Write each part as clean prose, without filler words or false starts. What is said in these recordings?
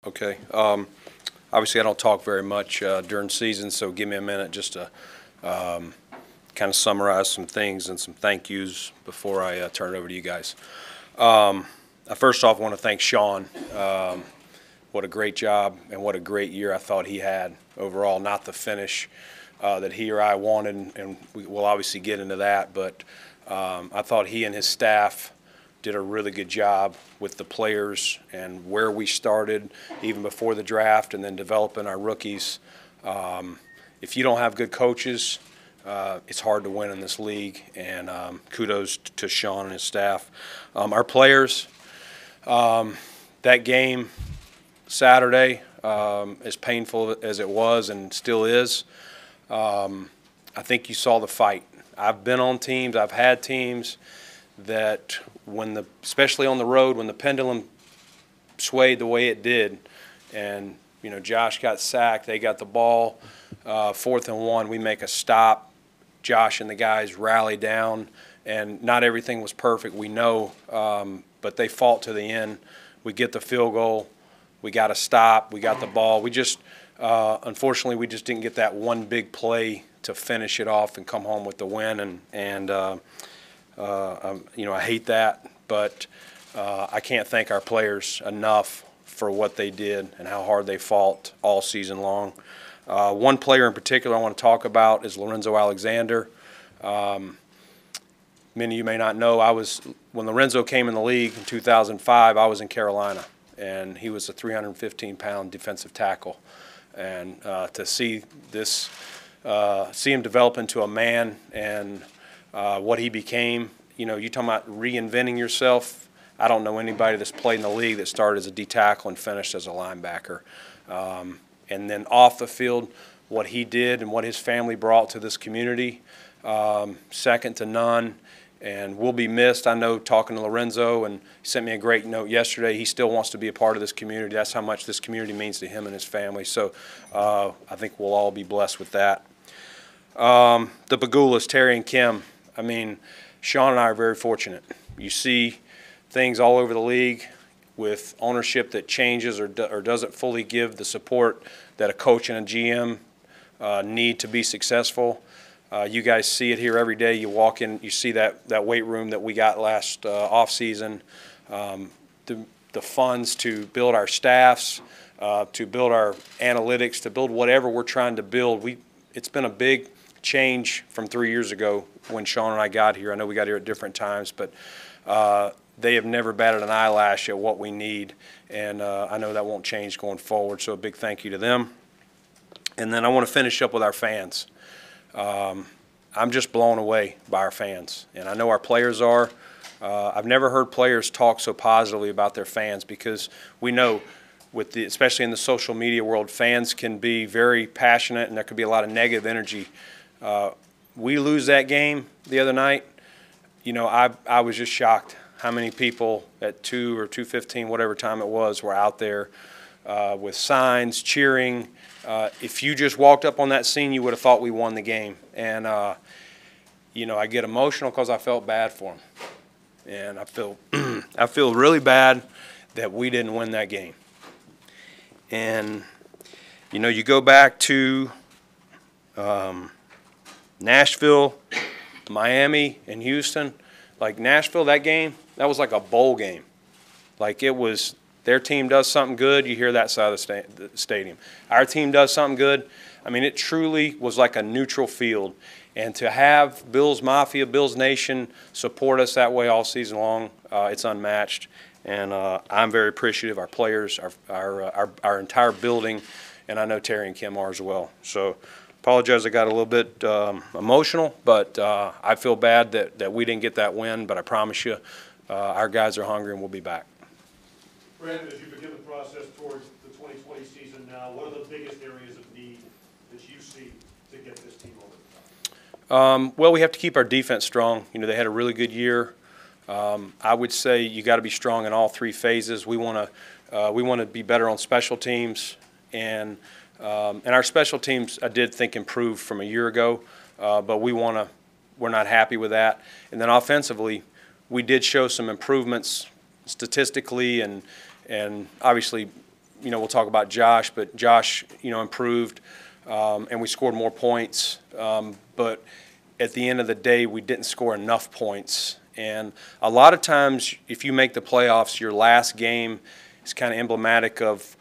Okay. Obviously, I don't talk very much during season, so give me a minute just to kind of summarize some things and some thank yous before I turn it over to you guys. I first off want to thank Sean. What a great job and what a great year I thought he had overall. Not the finish that he or I wanted, and we'll obviously get into that, but I thought he and his staff did a really good job with the players and where we started even before the draft and then developing our rookies. If you don't have good coaches, it's hard to win in this league, and kudos to Sean and his staff. Our players, that game Saturday, as painful as it was and still is, I think you saw the fight. I've been on teams, I've had teams that especially on the road, when the pendulum swayed the way it did, and Josh got sacked, they got the ball, 4th and 1, we make a stop, Josh and the guys rally down, and not everything was perfect, we know, but they fought to the end. We get the field goal, we got a stop, we got the ball. We just unfortunately we just didn't get that one big play to finish it off and come home with the win, and I hate that, but I can't thank our players enough for what they did and how hard they fought all season long. One player in particular I want to talk about is Lorenzo Alexander. Many of you may not know, when Lorenzo came in the league in 2005, I was in Carolina, and he was a 315-pound defensive tackle. And to see him develop into a man and what he became, you're talking about reinventing yourself. I don't know anybody that's played in the league that started as a D-tackle and finished as a linebacker. And then off the field, what he did and what his family brought to this community, second to none. And will be missed. I know, talking to Lorenzo, and he sent me a great note yesterday. He still wants to be a part of this community. That's how much this community means to him and his family. So I think we'll all be blessed with that. The Bagulas, Terry and Kim. I mean, Sean and I are very fortunate. You see things all over the league with ownership that changes or doesn't fully give the support that a coach and a GM need to be successful. You guys see it here every day. You walk in, you see that weight room that we got last off season. The funds to build our staffs, to build our analytics, to build whatever we're trying to build. It's been a big change from 3 years ago when Sean and I got here. I know we got here at different times, but they have never batted an eyelash at what we need, and I know that won't change going forward. So a big thank you to them. And then I want to finish up with our fans. I'm just blown away by our fans, and I know our players are. I've never heard players talk so positively about their fans, because we know, especially in the social media world, fans can be very passionate and there could be a lot of negative energy. We lose that game the other night. I was just shocked how many people at 2 or 2:15, whatever time it was, were out there with signs, cheering. If you just walked up on that scene, you would have thought we won the game. And, I get emotional because I felt bad for them. And I feel really bad that we didn't win that game. And, you go back to Nashville, Miami, and Houston. Like Nashville, that game, that was like a bowl game. Like it was. Their team does something good, you hear that side of the stadium. Our team does something good. I mean, it truly was like a neutral field. And to have Bills Mafia, Bills Nation support us that way all season long, it's unmatched. And I'm very appreciative of our players, our entire building, and I know Terry and Kim are as well. So apologize I got a little bit emotional, but I feel bad that we didn't get that win, but I promise you our guys are hungry and we'll be back. Brandon, as you begin the process towards the 2020 season now, what are the biggest areas of need that you see to get this team over the top? Well, we have to keep our defense strong. They had a really good year. I would say you got to be strong in all 3 phases. We want to be better on special teams, and our special teams I did think improved from a year ago, but we're not happy with that. And then offensively, we did show some improvements statistically and obviously we'll talk about Josh, but Josh, improved, and we scored more points. But at the end of the day, we didn't score enough points. And a lot of times, if you make the playoffs, your last game is kind of emblematic of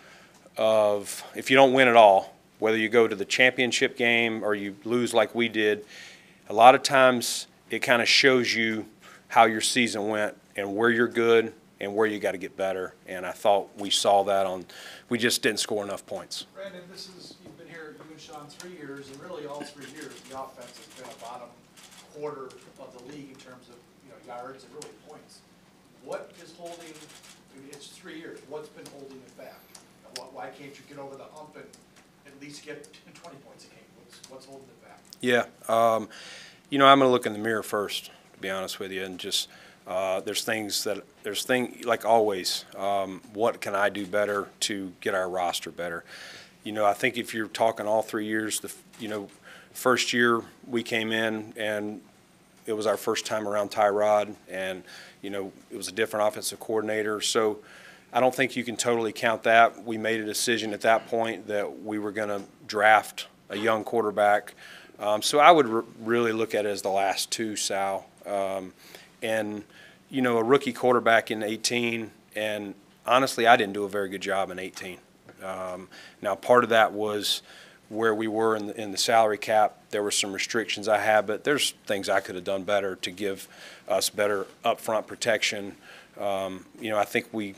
if you don't win at all, whether you go to the championship game or you lose like we did, a lot of times it kind of shows you how your season went and where you're good and where you got to get better. And I thought we saw that we just didn't score enough points. Brandon, you've been here, you and Sean, 3 years, and really all 3 years, the offense has been a bottom quarter of the league in terms of, yards and really points. What is holding, it's 3 years, what's been holding it back? Why can't you get over the hump and at least get 20 points a game? What's holding it back? Yeah, I'm going to look in the mirror first, to be honest with you, and just there's things like always. What can I do better to get our roster better? I think if you're talking all 3 years, first year we came in and it was our first time around Tyrod, and it was a different offensive coordinator. So I don't think you can totally count that. We made a decision at that point that we were going to draft a young quarterback. So I would really look at it as the last 2, Sal. And a rookie quarterback in 18, and honestly, I didn't do a very good job in 18. Now, part of that was where we were in the salary cap. There were some restrictions I had, but there's things I could have done better to give us better upfront protection. I think we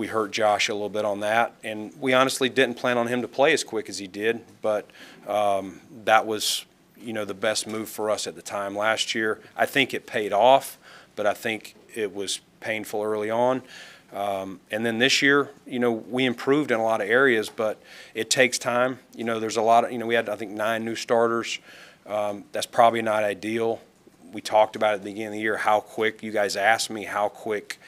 hurt Josh a little bit on that, and we honestly didn't plan on him to play as quick as he did, but that was the best move for us at the time last year. I think it paid off, but I think it was painful early on. And then this year, we improved in a lot of areas, but it takes time. There's a lot of, we had, I think, 9 new starters. That's probably not ideal. We talked about at the beginning of the year how quick, you guys asked me how quick,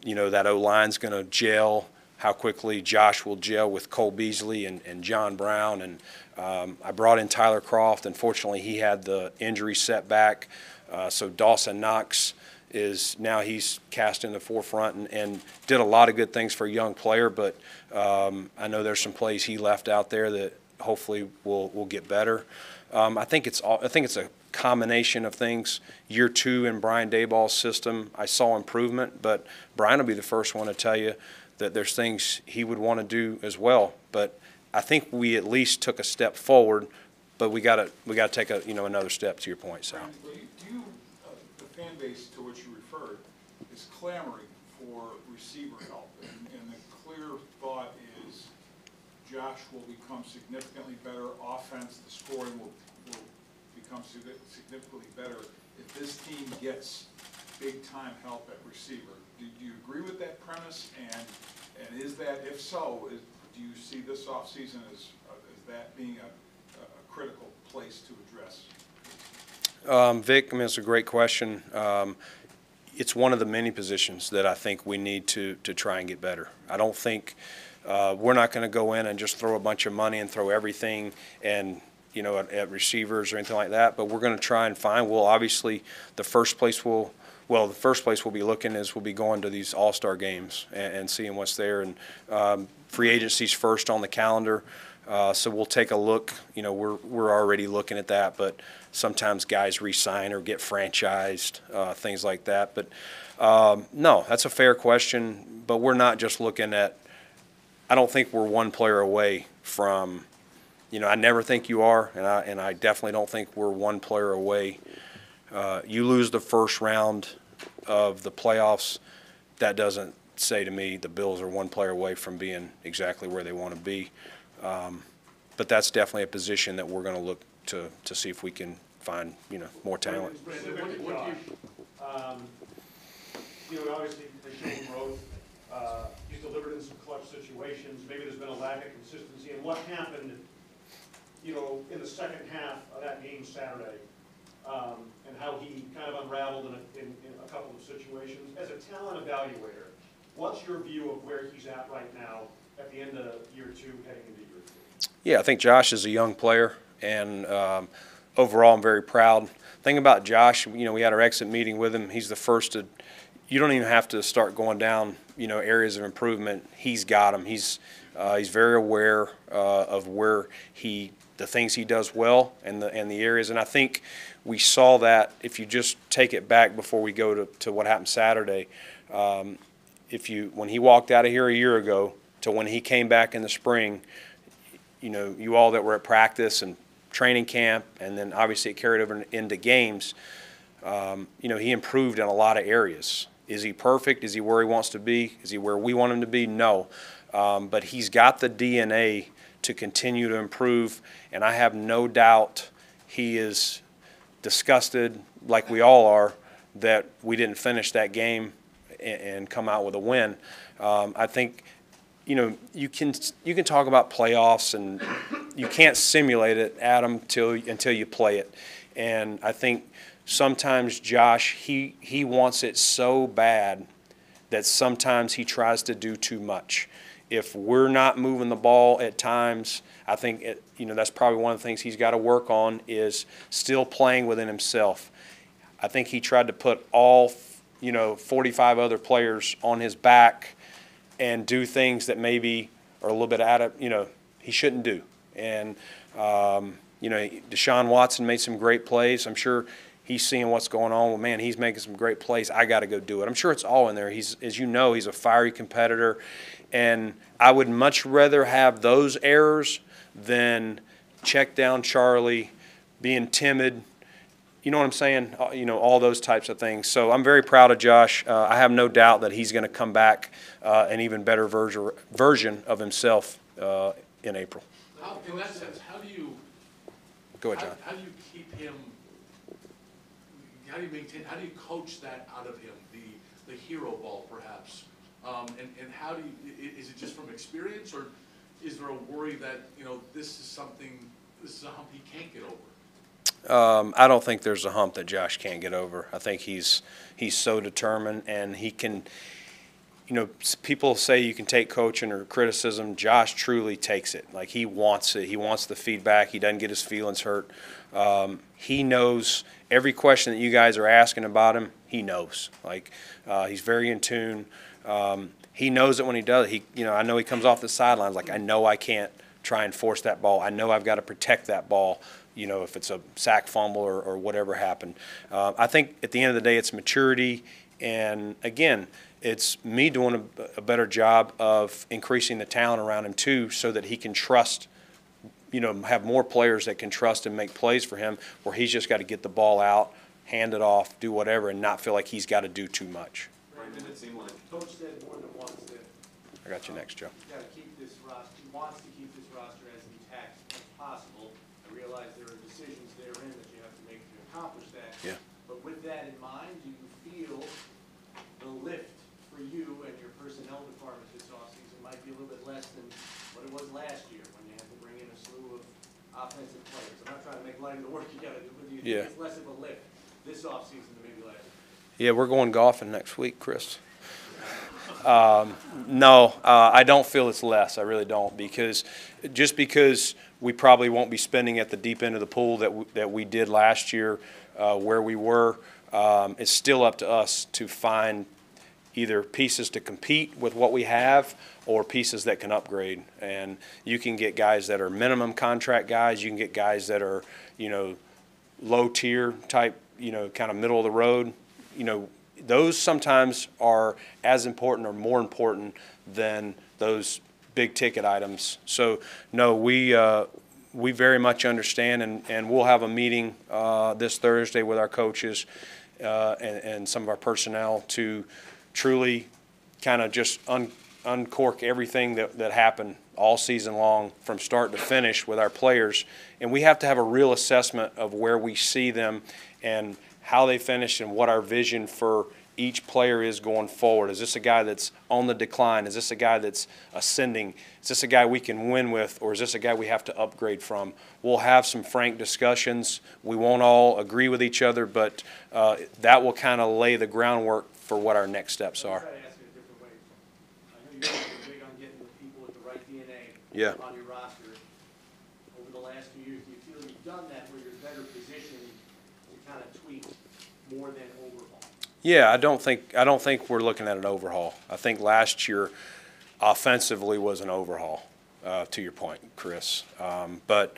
that O-line's going to gel, how quickly Josh will gel with Cole Beasley and John Brown. And I brought in Tyler Croft. Unfortunately, he had the injury setback. So Dawson Knox he's cast in the forefront and did a lot of good things for a young player, but I know there's some plays he left out there that hopefully will get better. I think it's a combination of things. Year 2 in Brian Daboll's system, I saw improvement, but Brian will be the first one to tell you that there's things he would want to do as well. But I think we at least took a step forward, but we got to take another step, to your point, Sal. The fan base to which you referred is clamoring for receiver help, and the clear thought is Josh will become significantly better. Offense, the scoring will become significantly better if this team gets big-time help at receiver. Do you agree with that premise? And is that, if so, do you see this offseason as that being a critical place to address? Vic, it's a great question. It's one of the many positions that I think we need to try and get better. I don't think we're not going to go in and just throw a bunch of money and throw everything and at receivers or anything like that. But we're going to try and find. We'll obviously the first place we'll be looking is we'll be going to these all-star games and seeing what's there. And free agency's first on the calendar. So we'll take a look. We're already looking at that, but sometimes guys re-sign or get franchised, things like that. But no, that's a fair question. But we're not just looking at. I don't think we're one player away from. I never think you are, and I definitely don't think we're one player away. You lose the first round of the playoffs, that doesn't say to me the Bills are one player away from being exactly where they want to be. But that's definitely a position that we're going to look to see if we can find more talent. Obviously they showed growth. He's delivered in some clutch situations. Maybe there's been a lack of consistency. And what happened, in the second half of that game Saturday, and how he kind of unraveled in a couple of situations. As a talent evaluator, what's your view of where he's at right now at the end of year 2, heading into year 3? Yeah, I think Josh is a young player, and overall I'm very proud. Thing about Josh, we had our exit meeting with him. He's the first to, you don't even have to start going down, areas of improvement. He's got them. He's very aware of where the things he does well and the areas. And I think we saw that if you just take it back before we go to what happened Saturday. When he walked out of here a year ago to when he came back in the spring, you all that were at practice and training camp, and then obviously it carried over into games, he improved in a lot of areas. Is he perfect? Is he where he wants to be? Is he where we want him to be? No. But he's got the DNA to continue to improve, and I have no doubt he is disgusted, like we all are, that we didn't finish that game and come out with a win. I think, you can talk about playoffs, and you can't simulate it, Adam, until you play it. And I think sometimes Josh, he wants it so bad that sometimes he tries to do too much. If we're not moving the ball at times, I think that's probably one of the things he's got to work on, is still playing within himself. I think he tried to put all 45 other players on his back and do things that maybe are a little bit out of, he shouldn't do. And, Deshaun Watson made some great plays. I'm sure he's seeing what's going on. Well, man, he's making some great plays. I got to go do it. I'm sure it's all in there. He's a fiery competitor. And I would much rather have those errors than check down Charlie, being timid. You know what I'm saying? All those types of things. So I'm very proud of Josh. I have no doubt that he's going to come back an even better version of himself in April. In that sense, how do you Go ahead, John. How do you keep him? How do you maintain? How do you coach that out of him? The hero ball, perhaps. And how do you? Is it just from experience, or is there a worry that this is a hump he can't get over? I don't think there's a hump that Josh can't get over. I think he's so determined, and he can. People say you can take coaching or criticism. Josh truly takes it. Like, he wants it. He wants the feedback. He doesn't get his feelings hurt. He knows every question that you guys are asking about him. He knows. Like, he's very in tune. He knows it when he does it. I know he comes off the sidelines like, I know I can't try and force that ball. I know I've got to protect that ball. If it's a sack fumble or whatever happened. I think at the end of the day, it's maturity, and again, it's me doing a better job of increasing the talent around him too, so that he can trust, have more players that can trust and make plays for him, where he's just got to get the ball out, hand it off, do whatever, and not feel like he's got to do too much. Didn't it seem like Coach said more than once that I got you next, Joe. he's got to keep this roster, he wants to keep this roster as intact as possible. I realize there are decisions therein that you have to make to accomplish that. Yeah. But with that in mind, do you feel the lift for you and your personnel department this offseason might be a little bit less than what it was last year, when you had to bring in a slew of offensive players? I'm not trying to make light of the work you got to do, but do you think it's less of a lift this offseason than maybe last year? Yeah, we're going golfing next week, Chris. No, I don't feel it's less. I really don't, because we probably won't be spending at the deep end of the pool that we did last year, where we were. It's still up to us to find either pieces to compete with what we have or pieces that can upgrade. And you can get guys that are minimum contract guys. You can get guys that are, low tier type, kind of middle of the road. Those sometimes are as important or more important than those big ticket items. So no, we very much understand, and we'll have a meeting this Thursday with our coaches and some of our personnel to truly kind of just uncork everything that happened all season long from start to finish with our players. And we have to have a real assessment of where we see them and how they finished and what our vision for each player is going forward. Is this a guy that's on the decline? Is this a guy that's ascending? Is this a guy we can win with, or is this a guy we have to upgrade from? We'll have some frank discussions. We won't all agree with each other, but that will kind of lay the groundwork for what our next steps are. I'll try to ask it a different way. I know you're also big on getting the people with the right DNA on your roster. Over the last few years, do you feel you've done that where you're better positioned to kind of tweak more than overhaul? Yeah, I don't think we're looking at an overhaul. I think last year offensively was an overhaul, to your point, Chris. But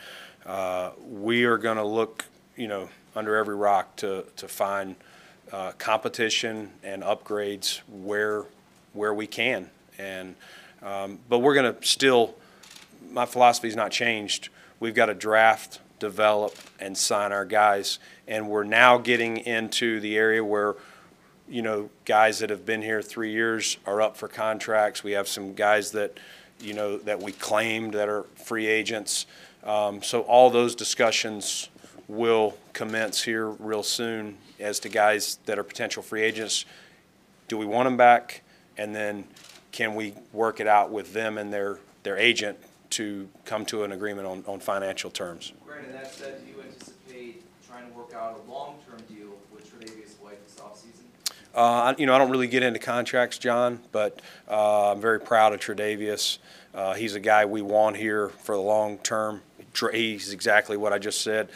we are going to look, under every rock to find competition and upgrades where we can. And but we're going to still. My philosophy's not changed. We've got to draft, develop, and sign our guys. And we're now getting into the area where, guys that have been here 3 years are up for contracts. We have some guys that, that we claimed that are free agents. So all those discussions will commence here real soon as to guys that are potential free agents. Do we want them back? And then can we work it out with them and their agent to come to an agreement on financial terms? Brandon, that said, do you anticipate trying to work out a long-term deal with Tre'Davious White this offseason? I don't really get into contracts, John, but I'm very proud of Tre'Davious. He's a guy we want here for the long term. He's exactly what I just said.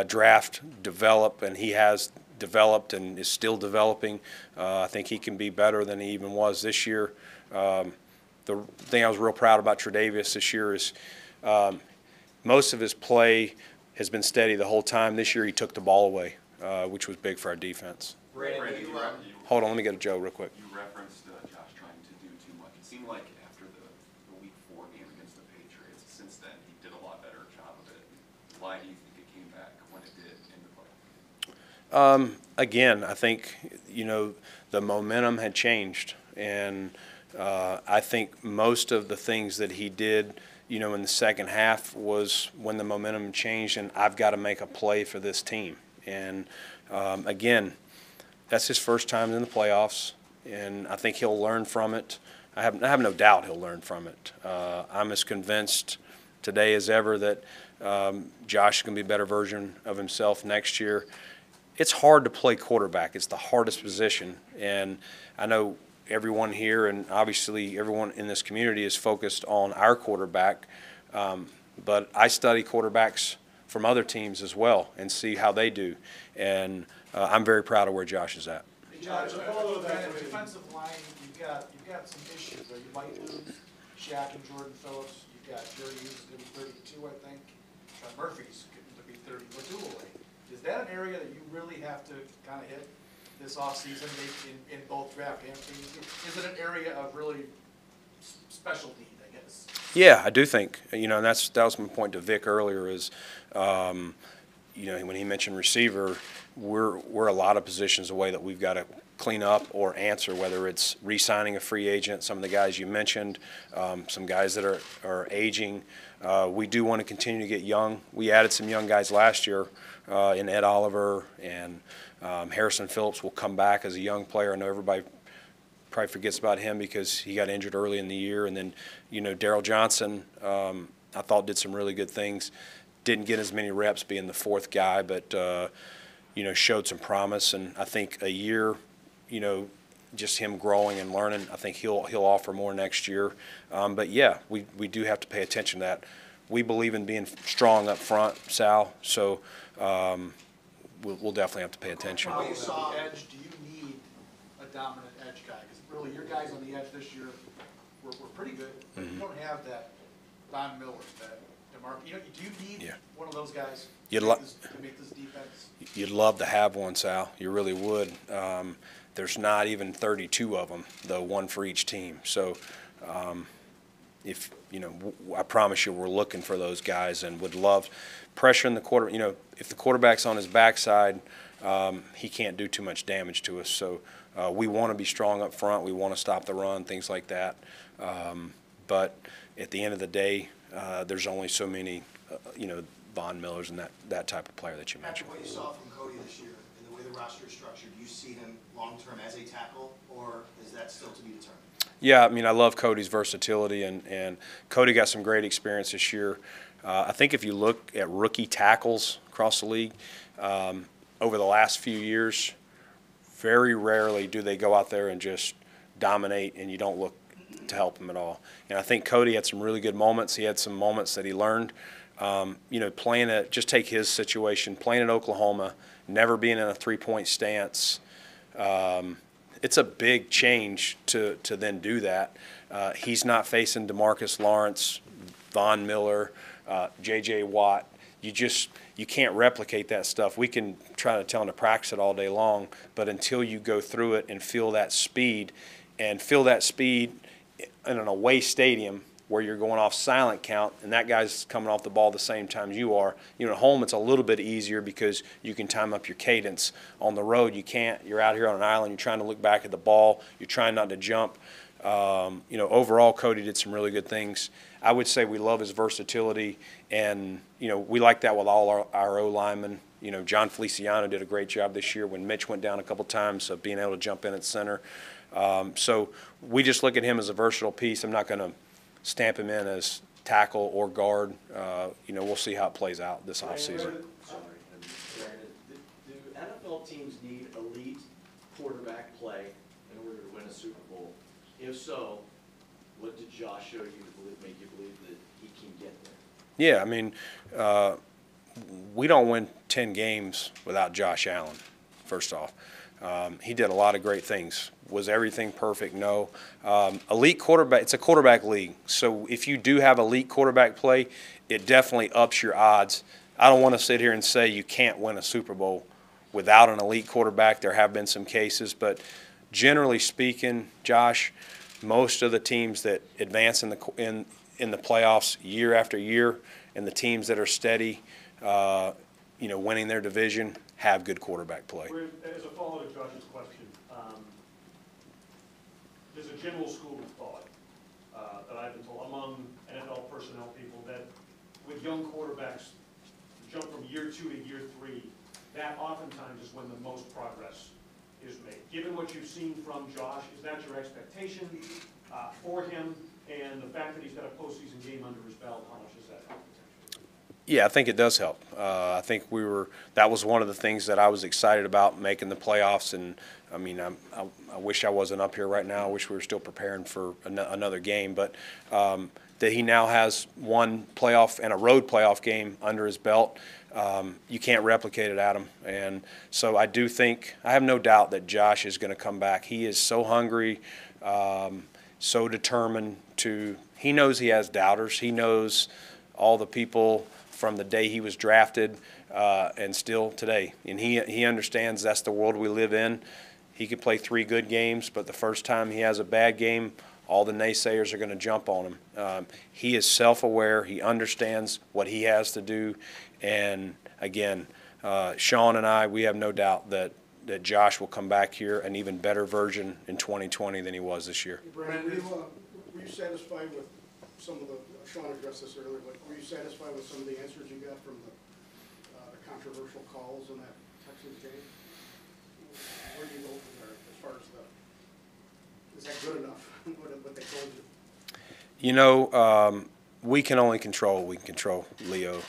Draft, develop, and he has developed and is still developing. I think he can be better than he even was this year. The thing I was real proud about Tre'Davious this year is most of his play has been steady the whole time. This year he took the ball away, which was big for our defense. Brandon, Hold on, let me get a Joe real quick. You referenced Josh trying to do too much. It seemed like after the Week 4 game against the Patriots, since then he did a lot better job of it. Why do you think it came back when it did in the playoffs? Again, I think, the momentum had changed. And I think most of the things that he did, in the second half was when the momentum changed and I've got to make a play for this team. And again, that's his first time in the playoffs, and I think he'll learn from it. I have no doubt he'll learn from it. I'm as convinced today as ever that Josh is going to be a better version of himself next year. It's hard to play quarterback. It's the hardest position, and I know everyone here and obviously everyone in this community is focused on our quarterback, but I study quarterbacks from other teams as well and see how they do, and I'm very proud of where Josh is at. Hey, Josh, defensive line, you've got some issues. You might lose Shaq and Jordan Phillips. You've got Jerry Hughes is going to be 32, I think. Sean Murphy's going to be 30, or 2 away. Is that an area that you really have to kind of hit this offseason in both draft and free agency? Is it an area of really special need, I guess? Yeah, I do think, and that was my point to Vic earlier is, when he mentioned receiver, we're a lot of positions away that we've got to clean up or answer, whether it's re-signing a free agent, some of the guys you mentioned, some guys that are aging. We do want to continue to get young. We added some young guys last year in Ed Oliver, and Harrison Phillips will come back as a young player. I know everybody probably forgets about him because he got injured early in the year. And then, Darryl Johnson, I thought did some really good things. Didn't get as many reps being the 4th guy, but, showed some promise. And I think a year, just him growing and learning, I think he'll offer more next year. But, yeah, we do have to pay attention to that. We believe in being strong up front, Sal, so we'll definitely have to pay attention. How you saw edge, do you need a dominant edge guy? Because really your guys on the edge this year were pretty good, but you don't have that Von Miller, that DeMar. Do you need one of those guys to make this defense? You'd love to have one, Sal. You really would. There's not even 32 of them, though, one for each team. So if, I promise you we're looking for those guys and would love pressuring the quarter. If the quarterback's on his backside, he can't do too much damage to us. So we want to be strong up front. We want to stop the run, things like that. But at the end of the day, there's only so many, Von Millers and that type of player that you mentioned. What you saw from Cody this year and the way the roster is structured, do you see him long-term as a tackle, or is that still to be determined? Yeah, I love Cody's versatility, and Cody got some great experience this year. I think if you look at rookie tackles across the league, over the last few years, very rarely do they go out there and just dominate and you don't look to help them at all. And I think Cody had some really good moments. He had some moments that he learned. Just take his situation, playing at Oklahoma, never being in a 3-point stance, It's a big change to then do that. He's not facing DeMarcus Lawrence, Von Miller, J.J. Watt. You can't replicate that stuff. We can try to tell him to practice it all day long, but until you go through it and feel that speed in an away stadium where you're going off silent count and that guy's coming off the ball the same time you are. You know, at home it's a little bit easier because you can time up your cadence. On the road you can't. You're out here on an island. You're trying to look back at the ball. You're trying not to jump. You know, overall Cody did some really good things. I would say we love his versatility, and you know we like that with all our O linemen. You know, John Feliciano did a great job this year when Mitch went down a couple times of being able to jump in at center. So we just look at him as a versatile piece. I'm not going to stamp him in as tackle or guard. You know, we'll see how it plays out this offseason. Do NFL teams need elite quarterback play in order to win a Super Bowl? If so, what did Josh show you to make you believe that he can get there? Yeah, I mean, we don't win 10 games without Josh Allen, first off. He did a lot of great things. Was everything perfect? No. Elite quarterback, it's a quarterback league. So if you do have elite quarterback play, it definitely ups your odds. I don't want to sit here and say you can't win a Super Bowl without an elite quarterback. There have been some cases, but generally speaking, Josh, most of the teams that advance in the playoffs year after year, and the teams that are steady, you know, winning their division, have good quarterback play. As a follow-up to Josh's question, there's a general school of thought that I've been told among NFL personnel people that with young quarterbacks, to jump from year 2 to year 3, that oftentimes is when the most progress is made. Given what you've seen from Josh, is that your expectation for him? And the fact that he's got a postseason game under his belt, how much does that help? Yeah, I think it does help. I think that was one of the things that I was excited about, making the playoffs. And I mean, I wish I wasn't up here right now. I wish we were still preparing for another game. But that he now has one playoff and a road playoff game under his belt, you can't replicate it, Adam. And so I have no doubt that Josh is going to come back. He is so hungry, so determined he knows he has doubters. He knows all the people from the day he was drafted and still today. And he understands that's the world we live in. He could play 3 good games, but the first time he has a bad game, all the naysayers are going to jump on him. He is self-aware. He understands what he has to do. And, again, Sean and we have no doubt that Josh will come back here an even better version in 2020 than he was this year. Brandon, were you satisfied with some of the, Sean addressed this earlier, but were you satisfied with some of the answers you got from the controversial calls in that Texans game? Where do you go from there as far as is that good enough, what they told you? You know, we can only control what we can control, Leo.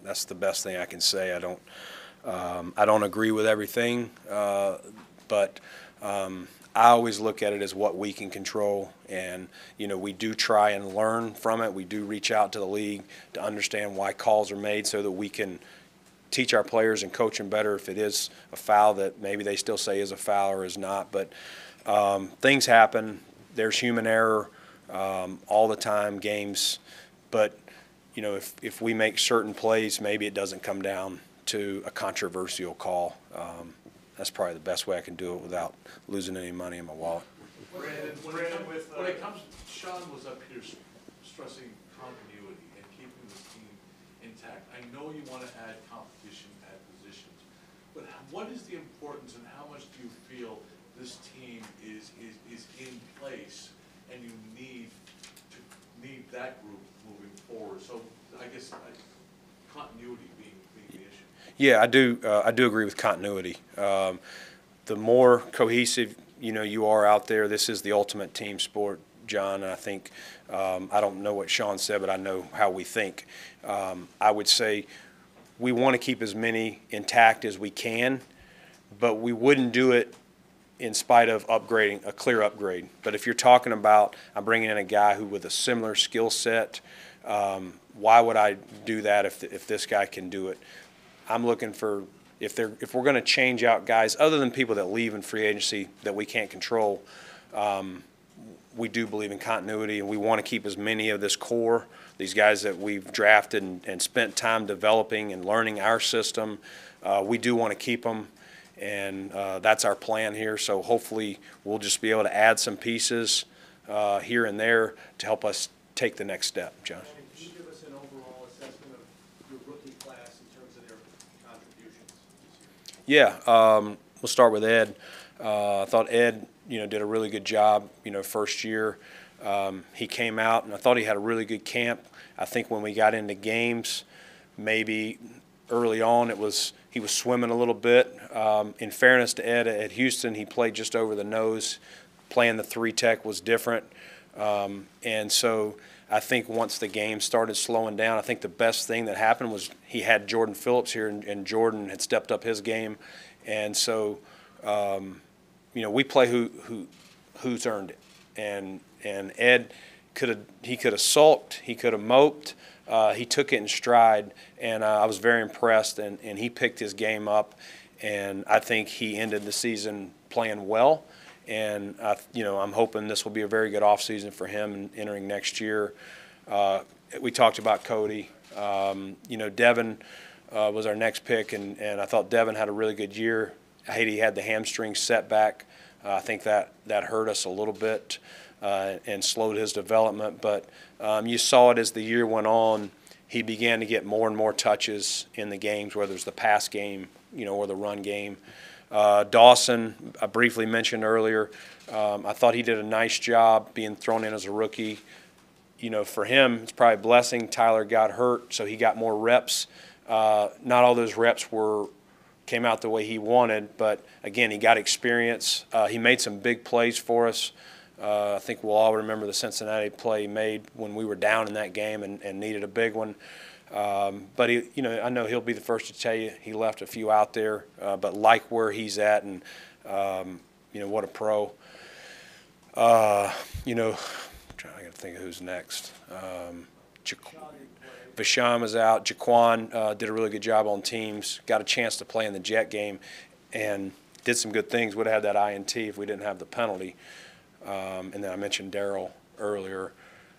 That's the best thing I can say. I don't agree with everything, but I always look at it as what we can control, and you know we do try and learn from it. We do reach out to the league to understand why calls are made so that we can teach our players and coach them better if it is a foul that maybe they still say is a foul or is not. But things happen. There's human error all the time, games. But you know if we make certain plays, maybe it doesn't come down to a controversial call. That's probably the best way I can do it without losing any money in my wallet. Brandon, when it comes, Sean was up here stressing continuity and keeping this team intact. I know you want to add competition at positions, but what is the importance and how much do you feel this team is in place and you need that group moving forward? So I guess continuity being the issue. Yeah, I do agree with continuity. The more cohesive you are out there, this is the ultimate team sport, John. And I think I don't know what Sean said, but I know how we think. I would say we want to keep as many intact as we can, but we wouldn't do it in spite of upgrading, a clear upgrade. But if you're talking about I'm bringing in a guy who with a similar skill set, why would I do that if this guy can do it? I'm looking for if we're going to change out guys other than people that leave in free agency that we can't control, we do believe in continuity, and we want to keep as many of this core, these guys that we've drafted and spent time developing and learning our system. We do want to keep them, and that's our plan here. So hopefully we'll just be able to add some pieces here and there to help us take the next step, John. And can you give us an overall assessment of your rookie class in terms of their contributions this year? Yeah, we'll start with Ed. I thought Ed, did a really good job, first year. He came out, and I thought he had a really good camp. I think when we got into games, maybe early on he was swimming a little bit. In fairness to Ed, at Houston, he played just over the nose. Playing the 3-tech was different. And so I think once the game started slowing down, I think the best thing that happened was he had Jordan Phillips here, and Jordan had stepped up his game. And so, we play who's earned it. And Ed could have sulked, he could have moped. He took it in stride, and I was very impressed. And he picked his game up, and I think he ended the season playing well. And I'm hoping this will be a very good offseason for him entering next year. We talked about Cody. Devin was our next pick, and I thought Devin had a really good year. I hate he had the hamstring setback. I think that hurt us a little bit and slowed his development. But you saw it as the year went on. He began to get more and more touches in the games, whether it's the pass game, or the run game. Dawson, I briefly mentioned earlier, I thought he did a nice job being thrown in as a rookie. For him, it's probably a blessing. Tyler got hurt, so he got more reps. Not all those reps came out the way he wanted, but again, he got experience. He made some big plays for us. I think we'll all remember the Cincinnati play he made when we were down in that game and needed a big one. But I know he'll be the first to tell you he left a few out there, but like where he's at, and what a pro. I got to think of who's next. Vashon was out. Jaquan did a really good job on teams. Got a chance to play in the Jet game, and did some good things. Would have had that INT if we didn't have the penalty. And then I mentioned Darryl earlier.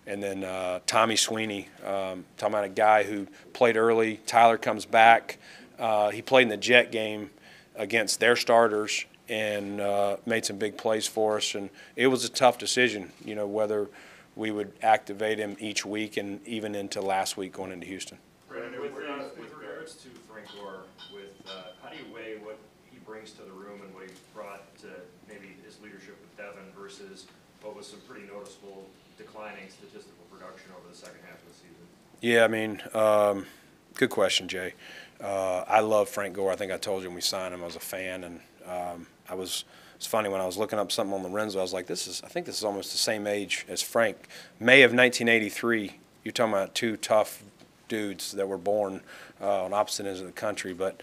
And then Tommy Sweeney, talking about a guy who played early. Tyler comes back. He played in the Jet game against their starters and made some big plays for us. And it was a tough decision, whether we would activate him each week and even into last week going into Houston. Brandon, with regards to Frank Gore, how do you weigh what he brings to the room and what he brought to maybe his leadership with Devin versus what was some pretty noticeable declining statistical production over the second half of the season? Yeah, good question, Jay. I love Frank Gore. I think I told you when we signed him I was a fan, and it's funny when I was looking up something on Lorenzo, I was like, I think this is almost the same age as Frank. May of 1983. You're talking about two tough dudes that were born on opposite ends of the country, but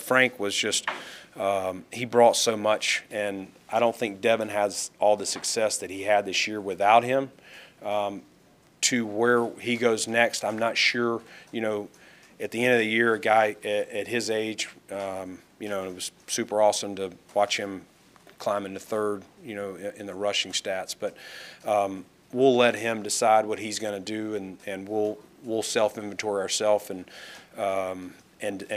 Frank was just he brought so much, and I don't think Devin has all the success that he had this year without him. To where he goes next, I'm not sure. At the end of the year, a guy at his age, it was super awesome to watch him climb into third, in the rushing stats. But we'll let him decide what he's going to do, and we'll self-inventory ourselves and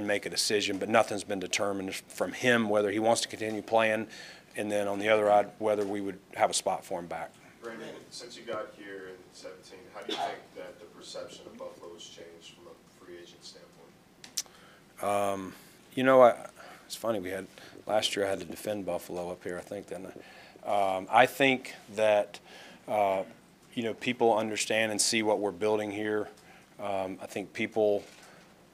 make a decision. But nothing's been determined from him whether he wants to continue playing, and then on the other side, whether we would have a spot for him back. Brandon, since you got here in 2017, how do you think that the perception of Buffalo has changed from a free agent standpoint? It's funny, last year I had to defend Buffalo up here, I think, didn't I? I think that, people understand and see what we're building here. I think people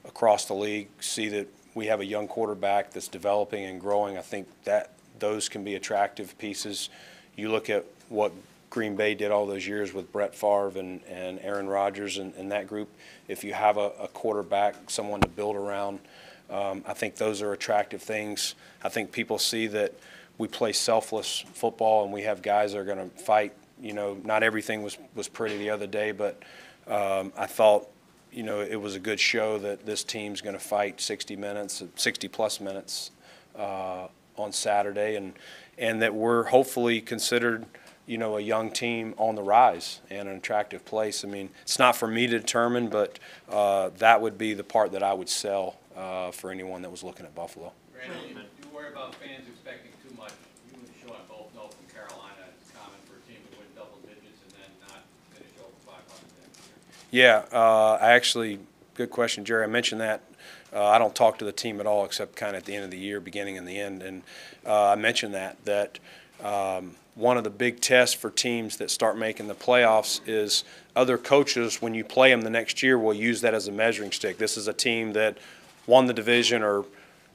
across the league see that we have a young quarterback that's developing and growing. I think that those can be attractive pieces. You look at what Green Bay did all those years with Brett Favre and Aaron Rodgers and that group. If you have a quarterback, someone to build around, I think those are attractive things. I think people see that we play selfless football and we have guys that are going to fight. Not everything was pretty the other day, but I thought, you know, it was a good show that this team's going to fight 60 minutes, 60-plus minutes on Saturday, and that we're hopefully considered, you know, a young team on the rise and an attractive place. I mean, it's not for me to determine, but that would be the part that I would sell for anyone that was looking at Buffalo. Brandon, you worry about fans expecting too much. You and Sean both know from Carolina it's common for a team to win double digits and then not finish over 500 next year. Yeah, I actually, good question, Jerry. I mentioned that. I don't talk to the team at all except kind of at the end of the year, beginning and the end. And I mentioned that one of the big tests for teams that start making the playoffs is other coaches, when you play them the next year, will use that as a measuring stick. This is a team that won the division or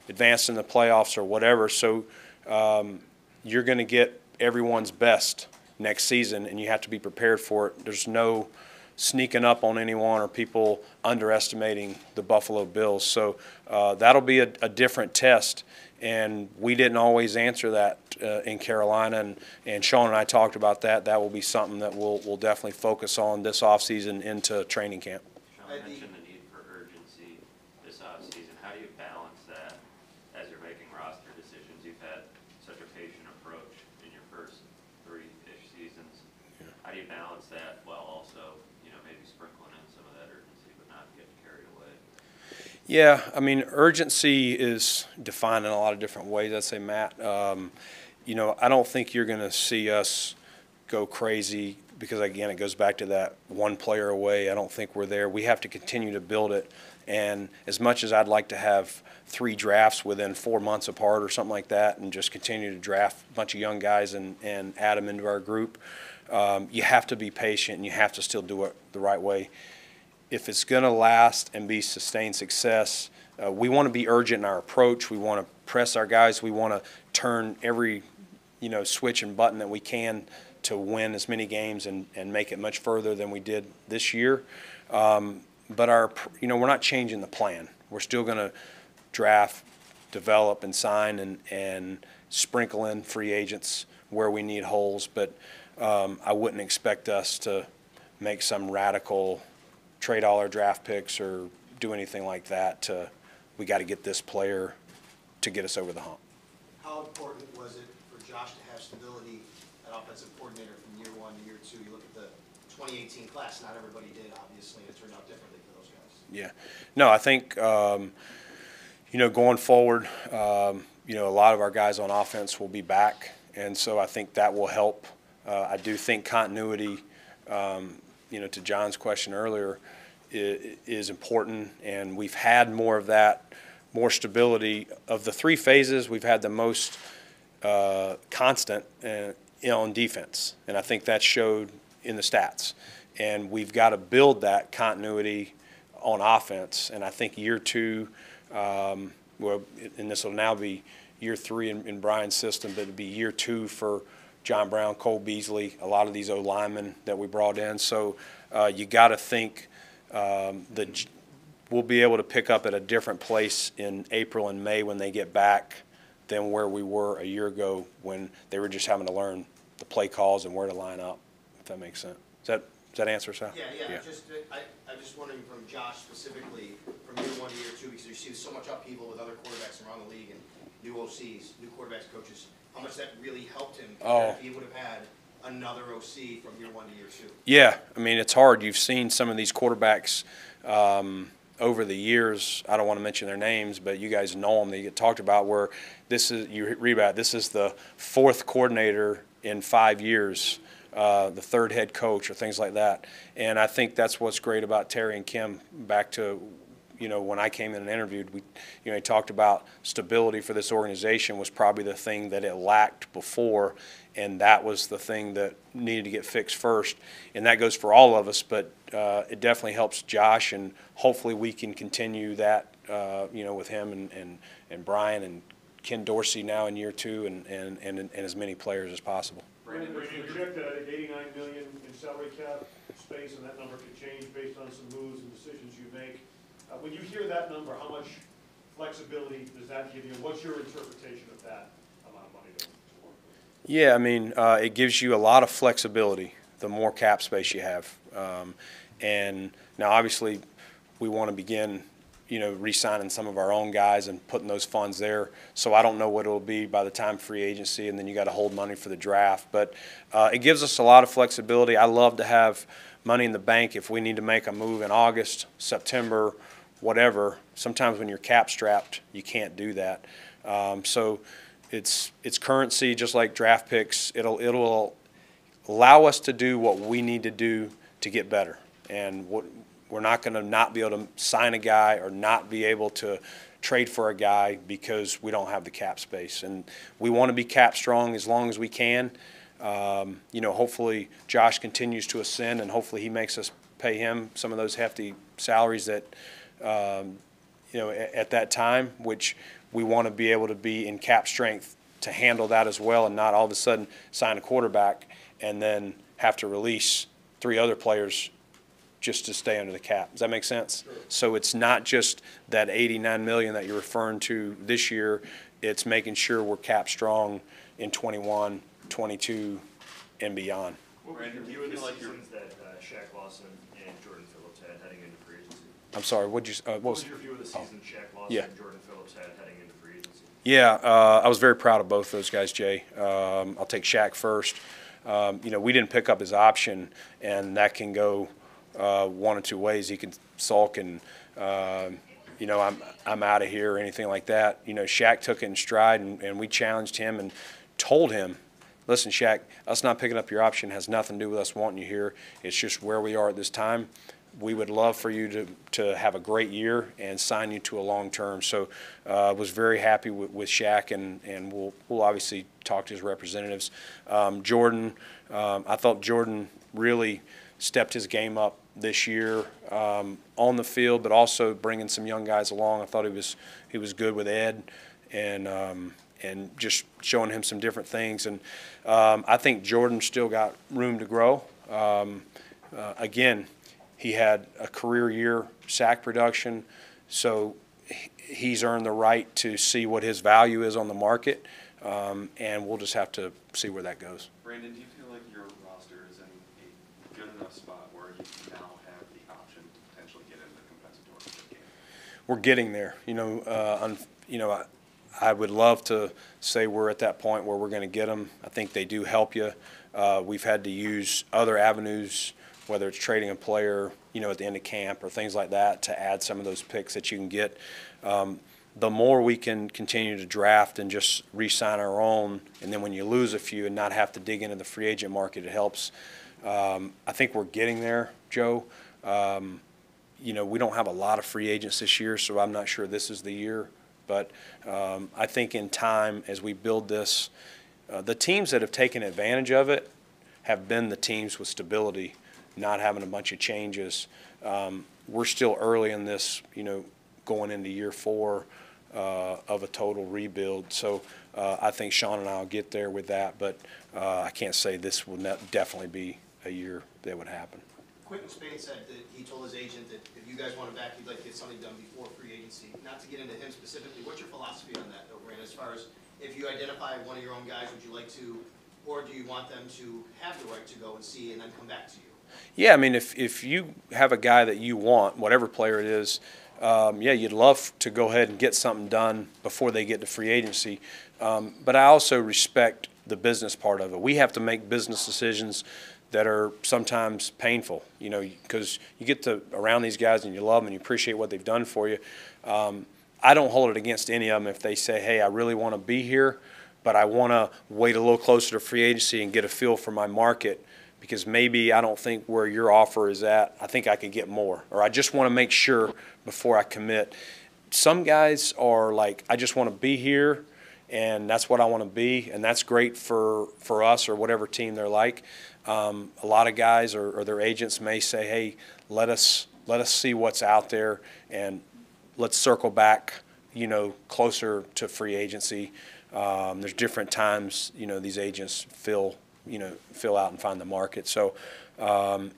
advanced in the playoffs or whatever. So you're going to get everyone's best next season, and you have to be prepared for it. There's no sneaking up on anyone or people underestimating the Buffalo Bills. So that'll be a different test, and we didn't always answer that in Carolina, and Sean and I talked about that. That will be something that we'll definitely focus on this offseason into training camp. Sean mentioned the need for urgency this offseason. How do you balance that as you're making roster decisions? You've had such a patient approach in your first 3-ish seasons. Yeah. How do you balance that while also, you know, maybe sprinkling in some of that urgency but not getting carried away? Yeah, I mean, urgency is defined in a lot of different ways, I'd say, Matt. You know, I don't think you're going to see us go crazy because, again, it goes back to that one player away. I don't think we're there. We have to continue to build it. And as much as I'd like to have 3 drafts within 4 months apart or something like that and just continue to draft a bunch of young guys and add them into our group, you have to be patient and you have to still do it the right way. If it's going to last and be sustained success, we want to be urgent in our approach. We want to press our guys. We want to turn every, you know, switch and button that we can to win as many games and make it much further than we did this year. But you know, we're not changing the plan. We're still going to draft, develop, and sign and sprinkle in free agents where we need holes. But I wouldn't expect us to make some radical trade all our draft picks or do anything like that. We got to get this player to get us over the hump. How important was it for Josh to have stability at offensive coordinator from year 1 to year 2? You look at the 2018 class, not everybody did, obviously, and it turned out differently for those guys. Yeah. No, I think, you know, going forward, you know, a lot of our guys on offense will be back, and so I think that will help. I do think continuity, you know, to John's question earlier, is important, and we've had more of that, more stability. Of the 3 phases, we've had the most constant on defense, and I think that showed in the stats. And we've got to build that continuity on offense, and I think year 2, well, and this will now be year 3 in Brian's system, but it'll be year 2 for John Brown, Cole Beasley, a lot of these O-linemen that we brought in. So you got to think that we'll be able to pick up at a different place in April and May when they get back than where we were a year ago when they were just having to learn the play calls and where to line up, if that makes sense. Does that answer, Sal? Yeah. I'm just wondering from Josh specifically, from year 1 to year 2, because you see so much upheaval with other quarterbacks around the league and new OCs, new quarterbacks, coaches, how much that really helped him if he would have had another OC from year 1 to year 2. Yeah, I mean, it's hard. You've seen some of these quarterbacks over the years. I don't want to mention their names, but you guys know them. They get talked about where this is, you read about it, this is the 4th coordinator in 5 years, the 3rd head coach or things like that. And I think that's what's great about Terry and Kim. Back to, you know, when I came in and interviewed, he talked about stability for this organization was probably the thing that it lacked before, and that was the thing that needed to get fixed first. And that goes for all of us, but it definitely helps Josh, and hopefully we can continue that, you know, with him and Brian and Ken Dorsey now in year 2 and as many players as possible. Brandon, you project $89 million in salary cap space, and that number could change based on some moves and decisions you make. When you hear that number, how much flexibility does that give you? What's your interpretation of that amount of money to work with? Yeah, I mean, it gives you a lot of flexibility the more cap space you have. And now, obviously, we want to begin, re-signing some of our own guys and putting those funds there. So I don't know what it'll be by the time free agency, and then you got to hold money for the draft. But it gives us a lot of flexibility. I love to have money in the bank if we need to make a move in August, September, whatever. Sometimes when you're cap strapped, you can't do that. So it's currency, just like draft picks. It'll allow us to do what we need to do to get better. And we're not going to not be able to sign a guy or not be able to trade for a guy because we don't have the cap space. And we want to be cap strong as long as we can. Hopefully Josh continues to ascend, and hopefully he makes us pay him some of those hefty salaries that, at that time, which we want to be able to be in cap strength to handle that as well, and not all of a sudden sign a quarterback and then have to release 3 other players just to stay under the cap. Does that make sense? Sure. So it's not just that $89 million that you're referring to this year. It's making sure we're cap strong in 21, 22, and beyond. Brandon, do you feel like seasons that Shaq Lawson and Jordan Phillips had heading into free agency? I'm sorry, what was your view of the season Shaq Lawson and Jordan Phillips had heading into free agency? Yeah, I was very proud of both those guys, Jay. I'll take Shaq first. We didn't pick up his option, and that can go one of two ways. He can sulk and, I'm out of here or anything like that. Shaq took it in stride, and we challenged him and told him, listen, Shaq, us not picking up your option has nothing to do with us wanting you here. It's just where we are at this time. We would love for you to have a great year and sign you to a long term. So I was very happy with Shaq, and we'll obviously talk to his representatives. Jordan, I thought Jordan really stepped his game up this year on the field, but also bringing some young guys along. I thought he was good with Ed and just showing him some different things. And I think Jordan still got room to grow. Again, he had a career year sack production, so he's earned the right to see what his value is on the market, and we'll just have to see where that goes. Brandon, do you feel like your roster is in a good enough spot where you now have the option to potentially get into the compensatory game? We're getting there. I would love to say we're at that point where we're going to get them. I think they do help you. We've had to use other avenues, whether it's trading a player, at the end of camp or things like that, to add some of those picks that you can get. The more we can continue to draft and just re-sign our own, and then when you lose a few and not have to dig into the free agent market, it helps. I think we're getting there, Joe. We don't have a lot of free agents this year, so I'm not sure this is the year. But I think in time, as we build this, the teams that have taken advantage of it have been the teams with stability, not having a bunch of changes. We're still early in this, going into year 4 of a total rebuild. So I think Sean and I will get there with that, but I can't say this will definitely be a year that would happen. Quentin Spain said that he told his agent that if you guys want him back, he'd like to get something done before free agency. Not to get into him specifically, what's your philosophy on that, though, Brandon, as far as if you identify one of your own guys, would you like to, or do you want them to have the right to go and see and then come back to you? Yeah, I mean, if you have a guy that you want, whatever player it is, you'd love to go ahead and get something done before they get to free agency. But I also respect the business part of it. We have to make business decisions that are sometimes painful, because you get around these guys and you love them and you appreciate what they've done for you. I don't hold it against any of them if they say, hey, I really want to be here, but I want to wait a little closer to free agency and get a feel for my market, because maybe I don't think where your offer is at, I think I could get more, or I just want to make sure before I commit. Some guys are like, I just want to be here, and that's what I want to be, and that's great for us or whatever team they're like. A lot of guys or their agents may say, hey, let us see what's out there, and let's circle back, closer to free agency. There's different times, these agents fill out and find the market. So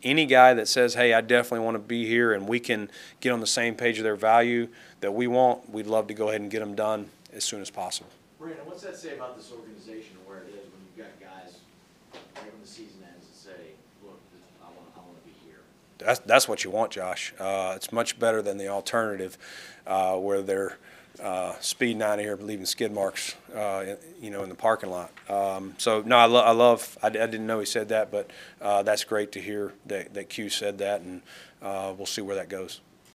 any guy that says, hey, I definitely want to be here and we can get on the same page of their value that we want, we'd love to go ahead and get them done as soon as possible. Brandon, what's that say about this organization and where it is when you've got guys right when the season ends and say, look, I want to be here? that's what you want, Josh. It's much better than the alternative where they're speeding out of here, leaving skid marks, in the parking lot. So no, I didn't know he said that, but that's great to hear that Q said that, and we'll see where that goes.